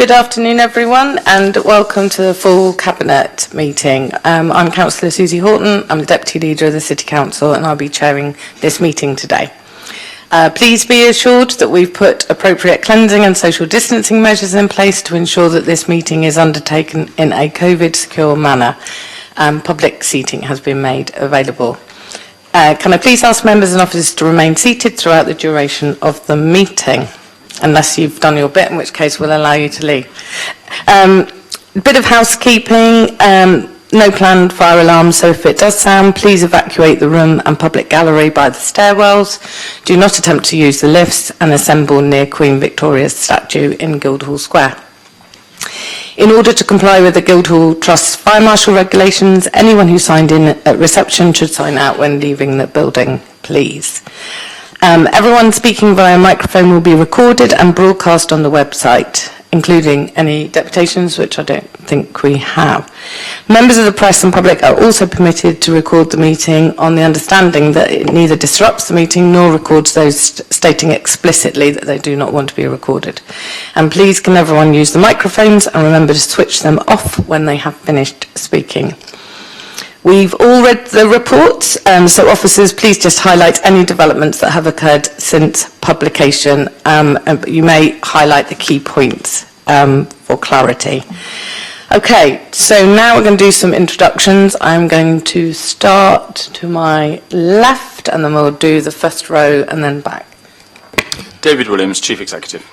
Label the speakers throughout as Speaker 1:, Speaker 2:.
Speaker 1: Good afternoon, everyone, and welcome to the full Cabinet meeting. I'm Councillor Susie Horton. I'm the Deputy Leader of the City Council, and I'll be chairing this meeting today. Please be assured that we've put appropriate cleansing and social distancing measures in place to ensure that this meeting is undertaken in a COVID-secure manner. Public seating has been made available. Can I please ask members and officers to remain seated throughout the duration of the meeting? Unless you've done your bit, in which case we'll allow you to leave. A bit of housekeeping, no planned fire alarms, so if it does sound, please evacuate the room and public gallery by the stairwells. Do not attempt to use the lifts and assemble near Queen Victoria's statue in Guildhall Square. In order to comply with the Guildhall Trust's fire marshal regulations, anyone who signed in at reception should sign out when leaving the building, please. Everyone speaking via microphone will be recorded and broadcast on the website, including any deputations, which I don't think we have. Members of the press and public are also permitted to record the meeting on the understanding that it neither disrupts the meeting nor records those stating explicitly that they do not want to be recorded. And please can everyone use the microphones and remember to switch them off when they have finished speaking. We've all read the reports, so officers, please just highlight any developments that have occurred since publication. You may highlight the key points for clarity. Okay, so now we're going to do some introductions. I'm going to start to my left, and then we'll do the first row and then back.
Speaker 2: David Williams, Chief Executive.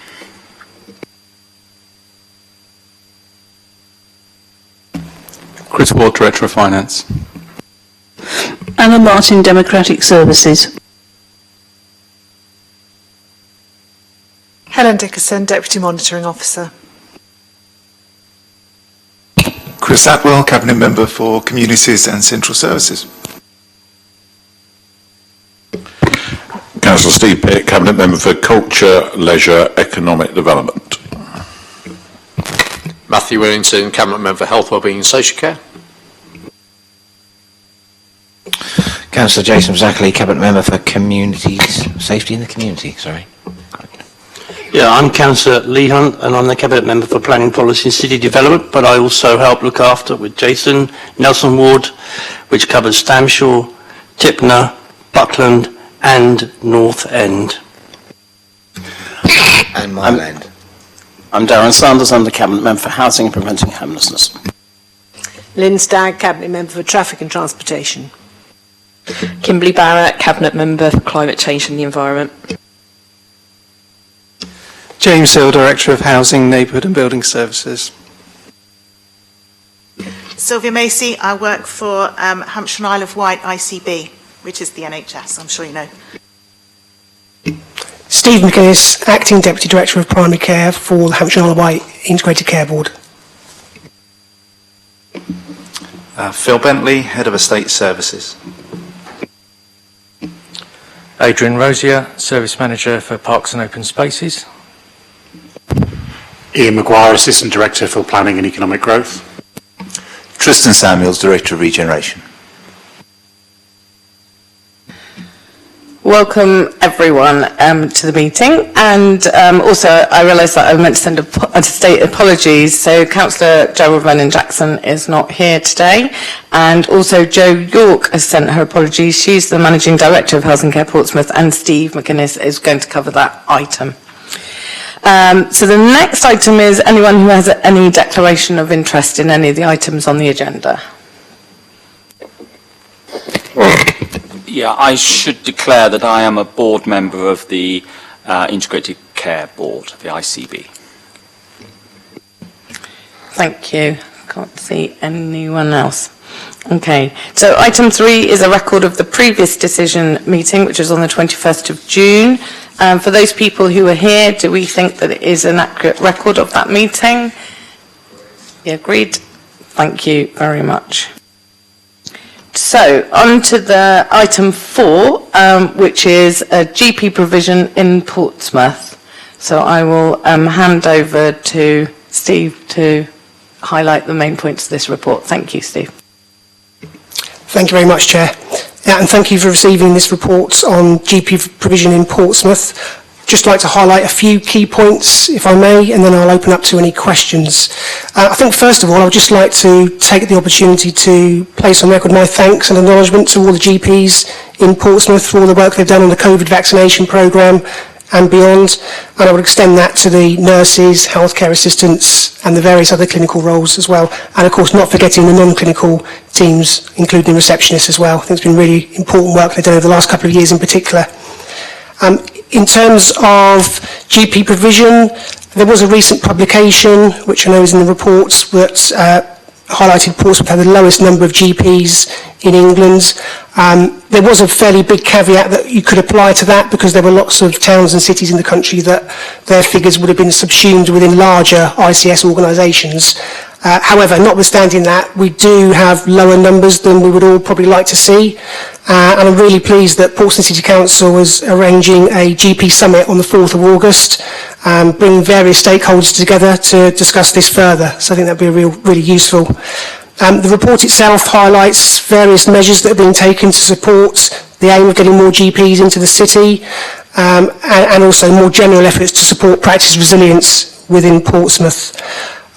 Speaker 3: Chris Ward, Director of Finance.
Speaker 4: Anna Martin, Democratic Services.
Speaker 5: Helen Dickerson, Deputy Monitoring Officer.
Speaker 6: Chris Atwell, Cabinet Member for Communities and Central Services.
Speaker 7: Councillor Steve Pitt, Cabinet Member for Culture, Leisure, Economic Development.
Speaker 8: Matthew Willington, Cabinet Member for Health, Wellbeing and Social Care.
Speaker 9: Councillor Jason Zackley, Cabinet Member for Communities, Safety in the Community,
Speaker 10: Yeah, I'm Councillor Lee Hunt, and I'm the Cabinet Member for Planning Policy and City Development, but I also help look after, with Jason, Nelson Ward, which covers Stamshaw, Tipner, Buckland and North End.
Speaker 9: And Mile End.
Speaker 10: I'm Darren Sanders, I'm the Cabinet Member for Housing and Preventing Homelessness.
Speaker 5: Lynn Stagg, Cabinet Member for Traffic and Transportation.
Speaker 11: Kimberly Barrett, Cabinet Member for Climate Change and the Environment.
Speaker 12: James Hill, Director of Housing, Neighbourhood and Building Services.
Speaker 13: Sylvia Macy, I work for Hampshire and Isle of Wight ICB, which is the NHS, I'm sure you know.
Speaker 14: Steve McInnes, Acting Deputy Director of Primary Care for the Hampshire and Isle of Wight Integrated Care Board.
Speaker 15: Phil Bentley, Head of Estate Services.
Speaker 16: Adrian Rosier, Service Manager for Parks and Open Spaces.
Speaker 17: Ian Maguire, Assistant Director for Planning and Economic Growth.
Speaker 15: Tristan Samuels, Director of Regeneration.
Speaker 1: Welcome everyone to the meeting, and also I realise that I meant to send a state apologies. So Councillor Gerald Lennon-Jackson is not here today, and also Jo York has sent her apologies. She's the Managing Director of Health and Care Portsmouth, and Steve McInnes is going to cover that item. So the next item is anyone who has any declaration of interest in any of the items on the agenda.
Speaker 2: Yeah, I should declare that I am a board member of the Integrated Care Board, the ICB.
Speaker 1: Thank you. Can't see anyone else. Okay, so item 3 is a record of the previous decision meeting, which was on the 21st of June. For those people who are here, do we think that it is an accurate record of that meeting? Yeah, agreed. Thank you very much. So, on to the item 4, which is a GP provision in Portsmouth. So I will hand over to Steve to highlight the main points of this report. Thank you, Steve.
Speaker 14: Thank you very much, Chair. And thank you for receiving this report on GP provision in Portsmouth. just like to highlight a few key points, if I may, and then I'll open up to any questions. I think, first of all, I would just like to take the opportunity to place on record my thanks and acknowledgement to all the GPs in Portsmouth for all the work they've done on the COVID vaccination programme and beyond, and I would extend that to the nurses, healthcare assistants and the various other clinical roles as well, and of course not forgetting the non-clinical teams, including receptionists as well. I think it's been really important work they've done over the last couple of years in particular. In terms of GP provision, there was a recent publication, which I know is in the reports, that highlighted Portsmouth had the lowest number of GPs in England. There was a fairly big caveat that you could apply to that because there were lots of towns and cities in the country that their figures would have been subsumed within larger ICS organisations. However, notwithstanding that, we do have lower numbers than we would all probably like to see. And I'm really pleased that Portsmouth City Council is arranging a GP summit on the 4th of August, bringing various stakeholders together to discuss this further. So I think that would be really useful. The report itself highlights various measures that are being taken to support the aim of getting more GPs into the city, and also more general efforts to support practice resilience within Portsmouth.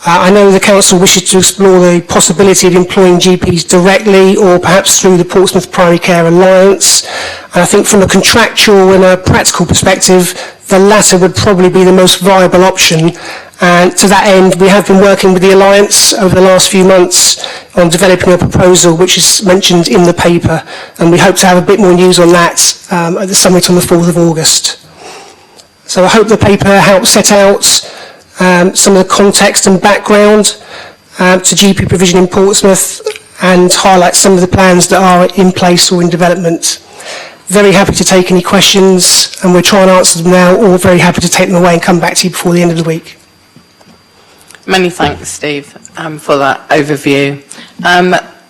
Speaker 14: I know the Council wishes to explore the possibility of employing GPs directly or perhaps through the Portsmouth Primary Care Alliance. And I think from a contractual and a practical perspective, the latter would probably be the most viable option. And to that end, we have been working with the Alliance over the last few months on developing a proposal which is mentioned in the paper. And we hope to have a bit more news on that at the summit on the 4th of August. So I hope the paper helps set out some of the context and background to GP provision in Portsmouth and highlight some of the plans that are in place or in development. Very happy to take any questions, and we'll try and answer them now, or very happy to take them away and come back to you before the end of the week.
Speaker 1: Many thanks, Steve, for that overview.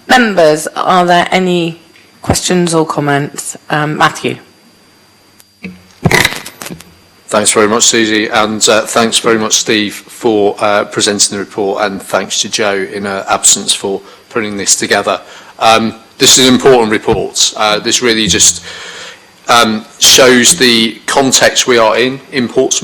Speaker 1: Members, are there any questions or comments? Matthew.
Speaker 8: Thanks very much, Susie, and thanks very much, Steve, for presenting the report, and thanks to Joe in her absence for putting this together. This is an important report. This really just shows the context we are in Portsmouth.